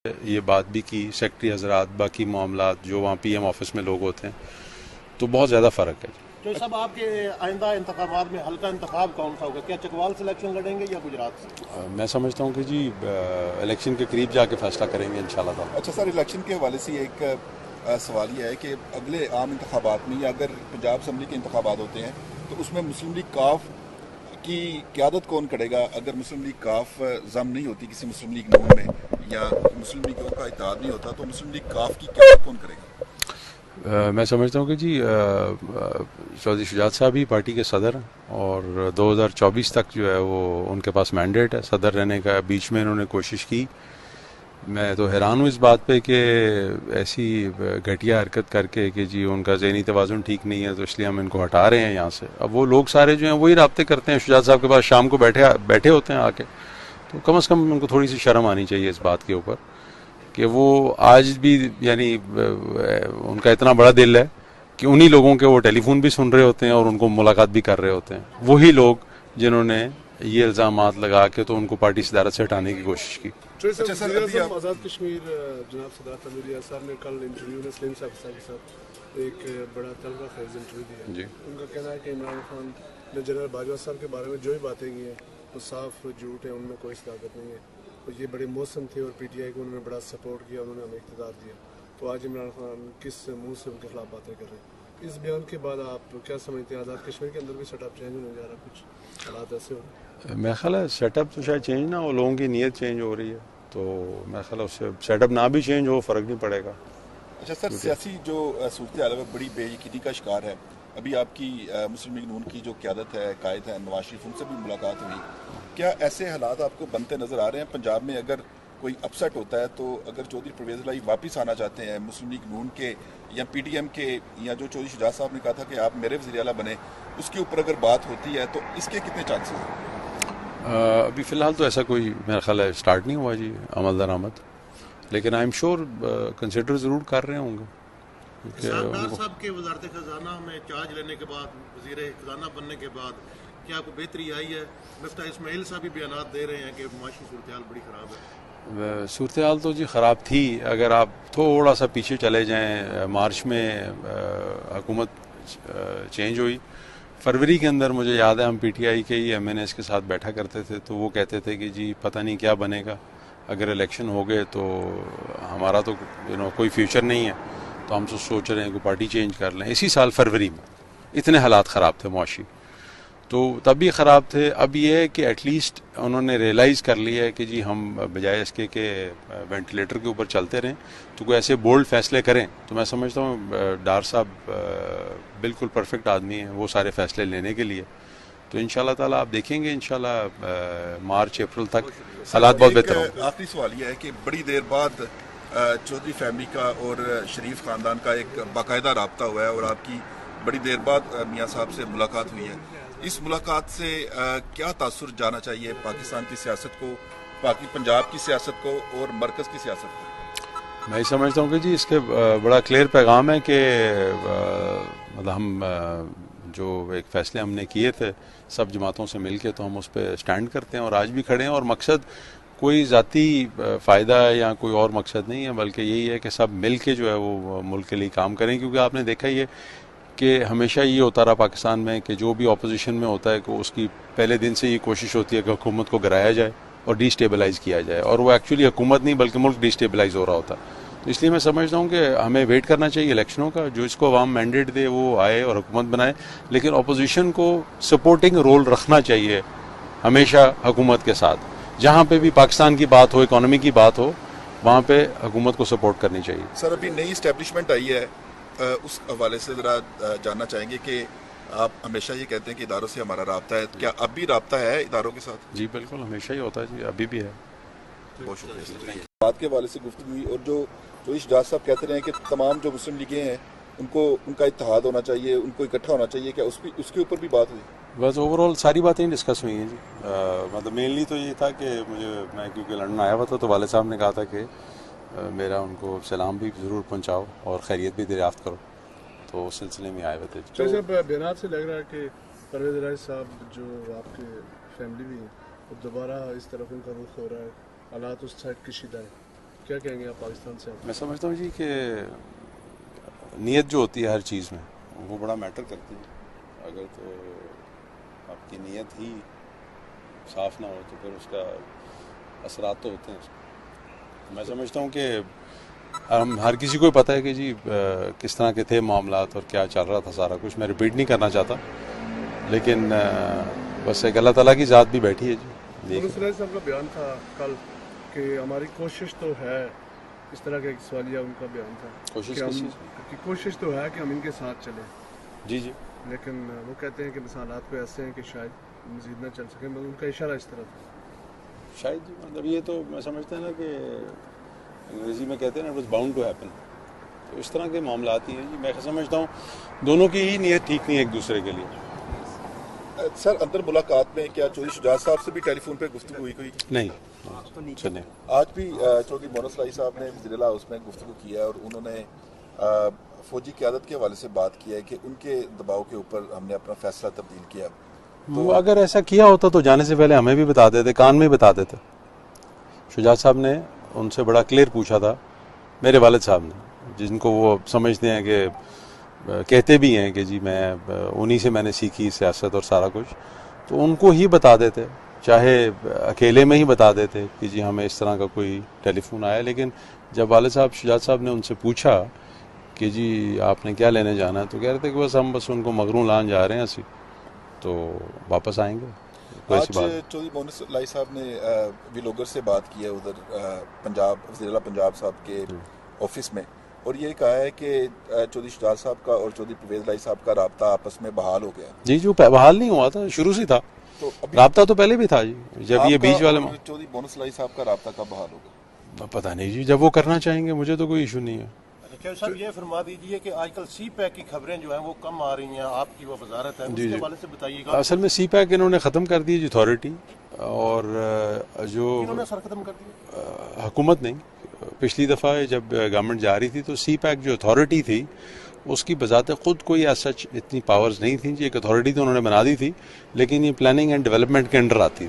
یہ بات بھی کی سیکٹری حضرات، باقی معاملات جو وہاں پی ایم آفس میں لوگ ہوتے ہیں، تو بہت زیادہ فرق ہے۔ جو صاحب آپ کے آئندہ انتخابات میں حلقہ انتخاب کون سا ہوگا؟ کیا چکوال سے الیکشن لڑیں گے یا گجرات سے؟ میں سمجھتا ہوں کہ جی الیکشن کے قریب جا کے فیصلہ کریں گے انشاءاللہ تعالی۔ اچھا سر، الیکشن کے حوالے سے ایک سوال یہ ہے کہ اگلے عام انتخابات میں یا اگر پنجاب اسمبلی کے انتخابات ہوتے ہیں تو اس میں مسلم لیگ کاف کی قیادت کون کرے گا؟ اگر مسلم لیگ کاف ضم نہیں ہوتی کسی مسلم لیگ نون میں یا مسلم لیگوں کا اتحاد نہیں ہوتا تو مسلم لیگ کاف کی قیادت کون کرے گا؟ میں سمجھتا ہوں کہ جی چودھری شجاعت صاحب ہی پارٹی کے صدر ہیں، اور 2024 تک جو ہے وہ ان کے پاس مینڈیٹ ہے صدر رہنے کا۔ بیچ میں انہوں نے کوشش کی، میں تو حیران ہوں اس بات پہ کہ ایسی گھٹیا حرکت کر کے کہ جی ان کا ذہنی توازن ٹھیک نہیں ہے تو اس لیے ہم ان کو ہٹا رہے ہیں یہاں سے۔ اب وہ لوگ سارے جو ہیں وہی رابطے کرتے ہیں شجاعت صاحب کے پاس، شام کو بیٹھے ہوتے ہیں آ کے، تو کم از کم ان کو تھوڑی سی شرم آنی چاہیے اس بات کے اوپر کہ وہ آج بھی یعنی ان کا اتنا بڑا دل ہے کہ انہی لوگوں کے وہ ٹیلی فون بھی سن رہے ہوتے ہیں اور ان کو ملاقات بھی کر رہے ہوتے ہیں، وہی لوگ جنہوں نے یہ الزامات لگا کے تو ان کو پارٹی صدارت سے ہٹانے کی کوشش کی۔ اچھا سر، آزاد کشمیر جناب صدارت امیریہ صاحب نے کل انٹرویو میں سلیم صاحب کے ساتھ ایک بڑا طلبہ خیز انٹرویو دیا۔ جی، ان کا کہنا ہے کہ عمران خان نے جنرل باجوہ صاحب کے بارے میں جو ہی باتیں کی ہیں وہ صاف جھوٹ ہیں، ان میں کوئی صداقت نہیں ہے، اور یہ بڑے موسم تھے اور پی ٹی آئی کو انہوں نے بڑا سپورٹ کیا، انہوں نے ہمیں اقتدار دیا، تو آج عمران خان کس منہ سے ان کے خلاف باتیں کر رہے ہیں؟ اس بیان کے بعد آپ کیا سمجھتے ہیں آزاد کشمیر کے اندر بھی سیٹ اپ چینج ہونے جا رہا ہے؟ کچھ حالات ایسے ہو رہے ہیں؟ میرا خیال ہے سیٹ اپ تو شاید چینج نہ ہو، لوگوں کی نیت چینج ہو رہی ہے، تو میرا خیال ہے اس سے سیٹ اپ نہ بھی چینج ہو فرق نہیں پڑے گا۔ اچھا سر، سیاسی جو صورتحال ہے وہ بڑی بے یقینی کا شکار ہے۔ ابھی آپ کی مسلم لیگ نون کی جو قیادت ہے، قائد ہے نواز شریف، ان سے بھی ملاقات ہوئی، کیا ایسے حالات آپ کو بنتے نظر آ رہے ہیں پنجاب میں؟ اگر کوئی اپسیٹ ہوتا ہے تو اگر چودھری پرویز الہی واپس آنا چاہتے ہیں مسلم لیگ نون کے یا پی ٹی ایم کے، یا جو چودھری شجاعت صاحب نے کہا تھا کہ آپ میرے وزیر اعلیٰ بنے، اس کے اوپر اگر بات ہوتی ہے تو اس کے کتنے چانسز ہیں؟ ابھی فی الحال تو ایسا کوئی میرا خیال ہے اسٹارٹ نہیں ہوا جی عمل درآمد، لیکن آئی ایم شیور کنسیڈر ضرور کر رہے ہوں گے ڈار صاحب کے وزارت خزانہ میں چارج لینے کے بعد، وزیر خزانہ بننے کے بعد کیا کوئی بہتری آئی ہے؟ مفتاح اسماعیل صاحب بھی بیانات دے رہے ہیں کہ معاشی صورتحال بڑی خراب ہے۔ صورتحال تو جی خراب تھی، اگر آپ تھوڑا سا پیچھے چلے جائیں، مارچ میں حکومت چینج ہوئی، فروری کے اندر مجھے یاد ہے ہم پی ٹی آئی کے ہی ایم این ایس کے ساتھ بیٹھا کرتے تھے، تو وہ کہتے تھے کہ جی پتہ نہیں کیا بنے گا، اگر الیکشن ہو گئے تو ہمارا تو کوئی فیوچر نہیں ہے، تو ہم تو سوچ رہے ہیں کہ پارٹی چینج کر لیں۔ اسی سال فروری میں اتنے حالات خراب تھے معاشی، تو تب بھی خراب تھے۔ اب یہ ہے کہ ایٹ لیسٹ انہوں نے ریئلائز کر لیا ہے کہ جی ہم بجائے اس کے کہ وینٹیلیٹر کے اوپر چلتے رہیں تو کوئی ایسے بولڈ فیصلے کریں، تو میں سمجھتا ہوں ڈار صاحب بالکل پرفیکٹ آدمی ہیں وہ سارے فیصلے لینے کے لیے، تو انشاءاللہ تعالیٰ آپ دیکھیں گے انشاءاللہ مارچ اپریل تک حالات بہت بہتر ہوں گے۔ آخری سوال یہ ہے کہ بڑی دیر بعد چودھری فیملی کا اور شریف خاندان کا ایک باقاعدہ رابطہ ہوا ہے اور آپ کی بڑی دیر بعد میاں صاحب سے ملاقات ہوئی ہے، اس ملاقات سے کیا تاثر جانا چاہیے پاکستان کی سیاست کو، باقی پنجاب کی سیاست کو اور مرکز کی سیاست کو؟ میں سمجھتا ہوں کہ جی اس کے بڑا کلیئر پیغام ہے کہ مطلب ہم جو ایک فیصلے ہم نے کیے تھے سب جماعتوں سے مل کے، تو ہم اس پہ سٹینڈ کرتے ہیں اور آج بھی کھڑے ہیں، اور مقصد کوئی ذاتی فائدہ ہے یا کوئی اور مقصد نہیں ہے، بلکہ یہی ہے کہ سب مل کے جو ہے وہ ملک کے لیے کام کریں، کیونکہ آپ نے دیکھا ہی ہے کہ ہمیشہ یہ ہوتا رہا پاکستان میں کہ جو بھی اپوزیشن میں ہوتا ہے کہ اس کی پہلے دن سے یہ کوشش ہوتی ہے کہ حکومت کو گرایا جائے اور ڈی اسٹیبلائز کیا جائے، اور وہ ایکچولی حکومت نہیں بلکہ ملک ڈی اسٹیبلائز ہو رہا ہوتا ہے۔ تو اس لیے میں سمجھتا ہوں کہ ہمیں ویٹ کرنا چاہیے الیکشنوں کا، جو اس کو عوام مینڈیٹ دے وہ آئے اور حکومت بنائے، لیکن اپوزیشن کو سپورٹنگ رول رکھنا چاہیے ہمیشہ حکومت کے ساتھ، جہاں پہ بھی پاکستان کی بات ہو، اکانومی کی بات ہو، وہاں پہ حکومت کو سپورٹ کرنی چاہیے۔ سر، ابھی نئی اسٹیبلشمنٹ آئی ہے، اس حوالے سے ذرا جاننا چاہیں گے کہ آپ ہمیشہ یہ کہتے ہیں کہ اداروں سے ہمارا رابطہ ہے، کیا اب بھی رابطہ ہے اداروں کے ساتھ؟ جی بالکل، ہمیشہ ہی ہوتا ہے جی، ابھی بھی ہے۔ بہت شکریہ۔ بات کے حوالے سے گفتگو ہوئی، اور جو شجاعت صاحب کہتے رہے ہیں کہ تمام جو مسلم لیگیں ہیں ان کا اتحاد ہونا چاہیے، ان کو اکٹھا ہونا چاہیے، کیا اس کے اوپر بھی بات ہوئی؟ بس اوور آل ساری باتیں ڈسکس ہوئی ہیں جی، مطلب مینلی تو یہ تھا کہ میں کیونکہ لندن آیا ہوا تھا تو والد صاحب نے کہا تھا کہ میرا ان کو سلام بھی ضرور پہنچاؤ اور خیریت بھی دریافت کرو، تو اس سلسلے میں آئے ہوئے تھے۔ صاحب بیانات سے لگ رہا ہے کہ پرویز الہی صاحب جو آپ کے فیملی بھی ہیں، وہ دوبارہ اس طرف ان کا رخ ہو رہا ہے، حالات اس سائڈ کشیدہ ہے، کیا کہیں گے آپ پاکستان سے؟ میں سمجھتا ہوں جی کہ نیت جو ہوتی ہے ہر چیز میں وہ بڑا میٹر کرتی ہے. اگر تو آپ کی نیت ہی صاف نہ ہو تو پھر اس کا اثرات تو ہوتے ہیں اس کے. میں سمجھتا ہوں کہ ہم ہر کسی کو پتہ ہے کہ جی کس طرح کے تھے معاملات اور کیا چل رہا تھا سارا کچھ. میں ریپیٹ نہیں کرنا چاہتا, لیکن بس ایک اللہ تعالیٰ کی ذات بھی بیٹھی ہے جی. مولانا صاحب کا بیان تھا کل کہ ہماری کوشش تو ہے, اس طرح کا ایک سوالیہ ان کا بیان تھا کہ کوشش تو ہے کہ ہم ان کے ساتھ چلیں. جی جی. لیکن وہ کہتے ہیں کہ حالات کو ایسے ہیں کہ شاید مزید نہ چل سکیں. ان کا اشارہ اس طرح تھا شاید جی. مطلب یہ تو میں سمجھتا ہوں نا کہ انگریزی میں کہتے ہیں نا it was bound to happen. تو اس طرح کے معاملات ہی ہیں جی. میں سمجھتا ہوں دونوں کی ہی نیت ٹھیک نہیں ہے ایک دوسرے کے لیے. سر اندر ملاقات میں کیا چودھری شجاعت صاحب سے بھی ٹیلی فون پہ گفتگو ہوئی کوئی؟ نہیں. آج بھی چودھری مونس لائی صاحب نے وزیر اعلیٰ ہاؤس میں گفتگو کیا ہے اور انہوں نے فوجی قیادت کے حوالے سے بات کیا ہے کہ ان کے دباؤ کے اوپر ہم نے اپنا فیصلہ تبدیل کیا. وہ اگر ایسا کیا ہوتا تو جانے سے پہلے ہمیں بھی بتا دیتے, کان میں بتا دیتے. شجاعت صاحب نے ان سے بڑا کلیئر پوچھا تھا, میرے والد صاحب نے, جن کو وہ سمجھتے ہیں کہ کہتے بھی ہیں کہ جی میں انہی سے میں نے سیکھی سیاست اور سارا کچھ, تو ان کو ہی بتا دیتے, چاہے اکیلے میں ہی بتا دیتے کہ جی ہمیں اس طرح کا کوئی ٹیلی فون آیا. لیکن جب والد صاحب شجاعت صاحب نے ان سے پوچھا کہ جی آپ نے کیا لینے جانا ہے, تو کہہ رہے تھے کہ ہم بس ان کو مغرون لان جا رہے ہیں اسی, تو واپس آئیں گے. آج چودھری مونس لائی صاحب نے ویلوگر سے بات کی ہے ادھر پنجاب, وزیر اعلیٰ پنجاب صاحب کے آفس میں, اور یہ کہا ہے کہ چودھری شجاعت صاحب کا اور چودھری پرویز لائی صاحب کا رابطہ آپس میں بحال ہو گیا. جی جو بحال نہیں ہوا تھا, شروع سے تھا رابطہ, تو پہلے بھی تھا جی. جب یہ بیچ والے چودھری مونس لائی صاحب کا رابطہ کب بحال ہوگا پتہ نہیں جی, جب وہ کرنا چاہیں گے, مجھے تو کوئی ایشو نہیں ہے. اچھا صاحب یہ فرما دیجئے کہ آج کل سی پیک کی خبریں جو ہیں وہ کم آ رہی ہیں, آپ کی وہ وزارت ہے, اس کے حوالے سے بتائیے گا. اصل میں سی پیک انہوں نے ختم کر دی اتھارٹی, اور جو انہوں نے سر ختم کر دیا حکومت نہیں, پچھلی دفعہ جب گورنمنٹ جا رہی تھی تو سی پیک جو اتھارٹی تھی اس کی بذات خود کوئی ایسا اتنی پاورز نہیں تھیں جی. ایک اتھارٹی تو انہوں نے بنا دی تھی, لیکن یہ پلاننگ اینڈ ڈیولپمنٹ کے انڈر آتی.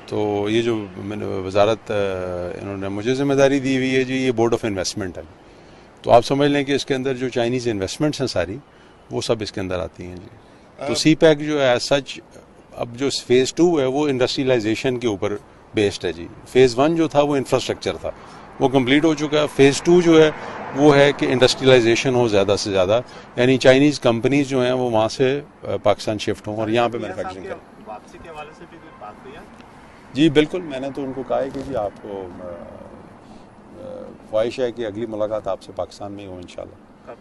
تو یہ جو وزارت انہوں نے مجھے ذمہ داری دی ہوئی ہے جی, یہ بورڈ آف انویسٹمنٹ ہے. تو آپ سمجھ لیں کہ اس کے اندر جو چائنیز انویسٹمنٹس ہیں ساری, وہ سب اس کے اندر آتی ہیں جی. تو سی پیک جو ہے سچ اب جو فیز 2 ہے وہ انڈسٹریلائزیشن کے اوپر بیسڈ ہے جی. فیز 1 جو تھا وہ انفراسٹرکچر تھا, وہ کمپلیٹ ہو چکا ہے. فیز 2 جو ہے وہ ہے کہ انڈسٹریلائزیشن ہو زیادہ سے زیادہ, یعنی چائنیز کمپنیز جو ہیں وہ وہاں سے پاکستان شفٹ ہوں اور یہاں پہ مینوفیکچرنگ کریں. واپسی کے حوالے سے بھی بات ہوئی ہے جی بالکل. میں نے تو ان کو کہا ہے کہ جی آپ کو خواہش ہے کہ اگلی ملاقات آپ سے پاکستان میں ہی ہو انشاءاللہ.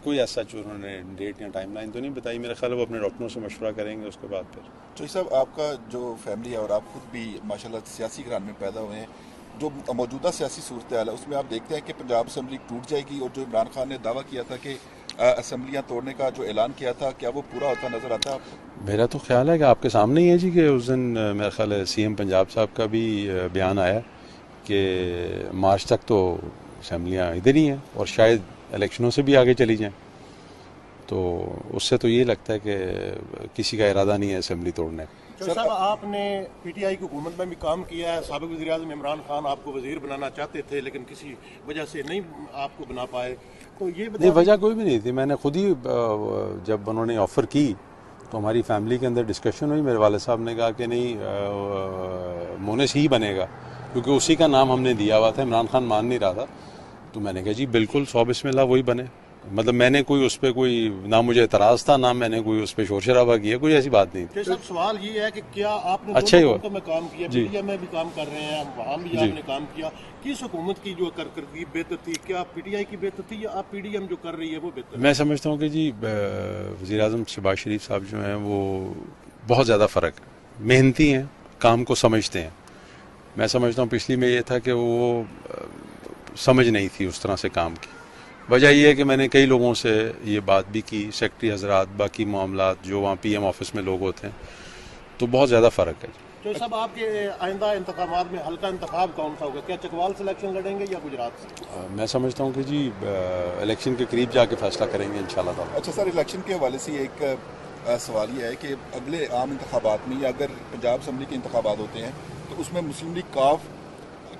کوئی ایسا جو انہوں نے ڈیٹ یا ٹائم لائن تو نہیں بتائی. میرا خیال ہے وہ اپنے ڈاکٹروں سے مشورہ کریں گے, اس کے بعد پھر. چودھری صاحب آپ کا جو فیملی ہے اور آپ خود بھی ماشاءاللہ سیاسی گھران میں پیدا ہوئے ہیں, جو موجودہ سیاسی صورتحال ہے اس میں آپ دیکھتے ہیں کہ پنجاب اسمبلی ٹوٹ جائے گی, اور جو عمران خان نے دعویٰ کیا تھا کہ اسمبلیاں توڑنے کا جو اعلان کیا تھا, کیا وہ پورا ہوتا نظر آتا ہے آپ کو؟ میرا تو خیال ہے کہ آپ کے سامنے ہی ہے جی کہ اس دن میرا خیال ہے سی ایم پنجاب صاحب کا بھی بیان آیا کہ مارچ تک تو اسمبلیاں ادھر ہی ہیں اور شاید الیکشنوں سے بھی آگے چلی جائیں. تو اس سے تو یہ لگتا ہے کہ کسی کا ارادہ نہیں ہے اسمبلی توڑنے کا. صاحب آپ نے پی ٹی آئی کی حکومت میں بھی کام کیا ہے, سابق وزیر اعظم عمران خان آپ کو وزیر بنانا چاہتے تھے لیکن کسی وجہ سے نہیں آپ کو بنا پائے, تو یہ نہیں وجہ کوئی بھی نہیں تھی. میں نے خود ہی جب انہوں نے آفر کی تو ہماری فیملی کے اندر ڈسکشن ہوئی. میرے والد صاحب نے کہا کہ نہیں مونس ہی بنے گا, کیونکہ اسی کا نام ہم نے دیا ہوا تھا. عمران خان مان نہیں رہا تھا, تو میں نے کہا جی بالکل 100 بسم اللہ وہی بنے. مطلب میں نے کوئی اس پہ کوئی نہ مجھے اعتراض تھا, نہ میں نے کوئی اس پہ شور شرابہ کیا, کوئی ایسی بات نہیں تھی. صاحب سوال یہ ہے کہ کیا آپ نے اچھا ہی ہوا میں کام کیا, پی ٹی آئی میں بھی کام کر رہے ہیں, وہاں بھی آپ نے کام کیا, کس حکومت کی جو کارکردگی بہتر تھی, کیا پی ٹی آئی کی بہتر تھی یا آپ پی ڈی ایم جو کر رہی ہے وہ بہتر؟ میں سمجھتا ہوں کہ جی وزیر اعظم شہباز شریف صاحب جو ہیں وہ بہت زیادہ فرق ہے, محنتی ہیں, کام کو سمجھتے ہیں. میں سمجھتا ہوں پچھلی میں یہ تھا کہ وہ سمجھ نہیں تھی اس طرح سے کام کی. وجہ یہ ہے کہ میں نے کئی لوگوں سے یہ بات بھی کی, سیکرٹری حضرات, باقی معاملات جو وہاں پی ایم آفس میں لوگ ہوتے ہیں, تو بہت زیادہ فرق ہے. تو صاحب آپ کے آئندہ انتخابات میں حلقہ انتخاب کون سا ہوگا, کیا چکوال سے الیکشن لڑیں گے یا گجرات سے؟ میں سمجھتا ہوں کہ جی الیکشن کے قریب جا کے فیصلہ کریں گے انشاءاللہ تعالی. اچھا سر, الیکشن کے حوالے سے ایک سوال یہ ہے کہ اگلے عام انتخابات میں یا اگر پنجاب اسمبلی کے انتخابات ہوتے ہیں تو اس میں مسلم لیگ کاف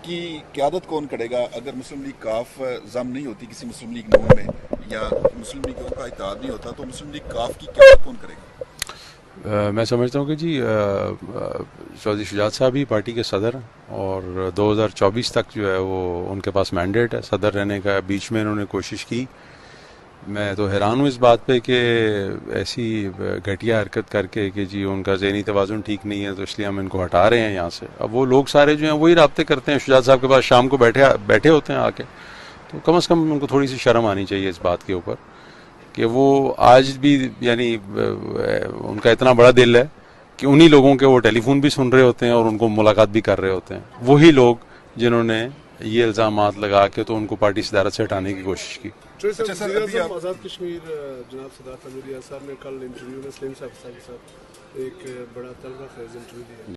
کی قیادت کون کرے گا؟ اگر مسلم لیگ کاف ضم نہیں ہوتی کسی مسلم لیگ نون میں یا مسلم لیگوں کا اتحاد نہیں ہوتا تو مسلم لیگ کاف کی قیادت کون کرے گا؟ میں سمجھتا ہوں کہ جی چودھری شجاعت صاحب ہی پارٹی کے صدر ہیں اور 2024 تک جو ہے وہ ان کے پاس مینڈیٹ ہے صدر رہنے کا. بیچ میں انہوں نے کوشش کی. میں تو حیران ہوں اس بات پہ کہ ایسی گھٹیا حرکت کر کے کہ جی ان کا ذہنی توازن ٹھیک نہیں ہے تو اس لیے ہم ان کو ہٹا رہے ہیں یہاں سے. اب وہ لوگ سارے جو ہیں وہی رابطے کرتے ہیں شجاعت صاحب کے پاس شام کو بیٹھے ہوتے ہیں آ کے. تو کم از کم ان کو تھوڑی سی شرم آنی چاہیے اس بات کے اوپر کہ وہ آج بھی یعنی ان کا اتنا بڑا دل ہے کہ انہی لوگوں کے وہ ٹیلی فون بھی سن رہے ہوتے ہیں اور ان کو ملاقات بھی کر رہے ہوتے ہیں. وہی لوگ جنہوں نے یہ الزامات لگا کے تو ان کو پارٹی صدارت سے ہٹانے کی کوشش کی. آزاد کشمیر جناب صدارت صاحب نے کل انٹرویو میں سلیم صاحب کے ساتھ ایک بڑا طلبہ خیز انٹرویو دیا.